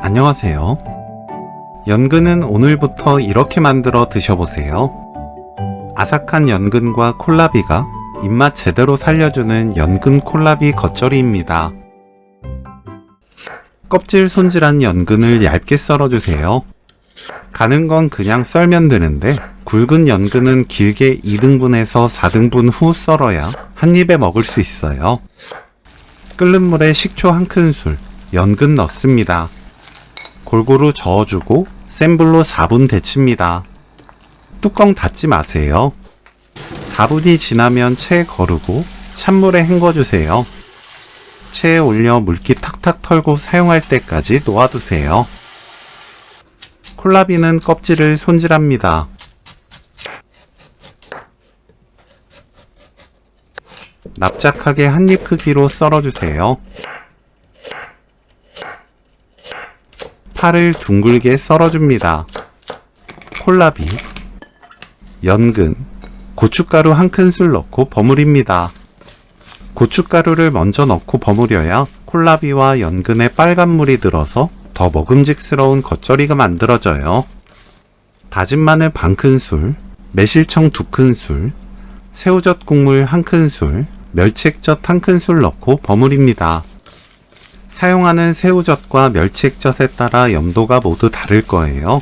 안녕하세요. 연근은 오늘부터 이렇게 만들어 드셔보세요. 아삭한 연근과 콜라비가 입맛 제대로 살려주는 연근 콜라비 겉절이입니다. 껍질 손질한 연근을 얇게 썰어주세요. 가는 건 그냥 썰면 되는데 굵은 연근은 길게 2등분에서 4등분 후 썰어야 한 입에 먹을 수 있어요. 끓는 물에 식초 1큰술, 연근 넣습니다. 골고루 저어주고 센 불로 4분 데칩니다. 뚜껑 닫지 마세요. 4분이 지나면 체에 거르고 찬물에 헹궈주세요. 체에 올려 물기 탁탁 털고 사용할 때까지 놓아두세요. 콜라비는 껍질을 손질합니다. 납작하게 한입 크기로 썰어주세요. 파를 둥글게 썰어줍니다. 콜라비, 연근, 고춧가루 1큰술 넣고 버무립니다. 고춧가루를 먼저 넣고 버무려야 콜라비와 연근에 빨간물이 들어서 더 먹음직스러운 겉절이가 만들어져요. 다진 마늘 1큰술, 매실청 2큰술, 새우젓 국물 1큰술, 멸치액젓 1큰술 넣고 버무립니다. 사용하는 새우젓과 멸치액젓에 따라 염도가 모두 다를 거예요.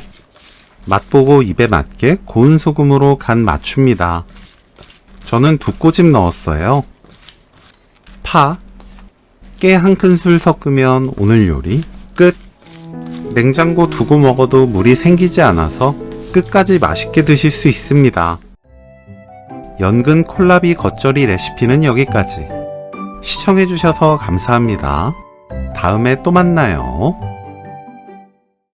맛보고 입에 맞게 고운 소금으로 간 맞춥니다. 저는 2꼬집 넣었어요. 파, 깨 1큰술 섞으면 오늘 요리 끝! 냉장고 두고 먹어도 물이 생기지 않아서 끝까지 맛있게 드실 수 있습니다. 연근 콜라비 겉절이 레시피는 여기까지. 시청해주셔서 감사합니다. 다음에 또 만나요.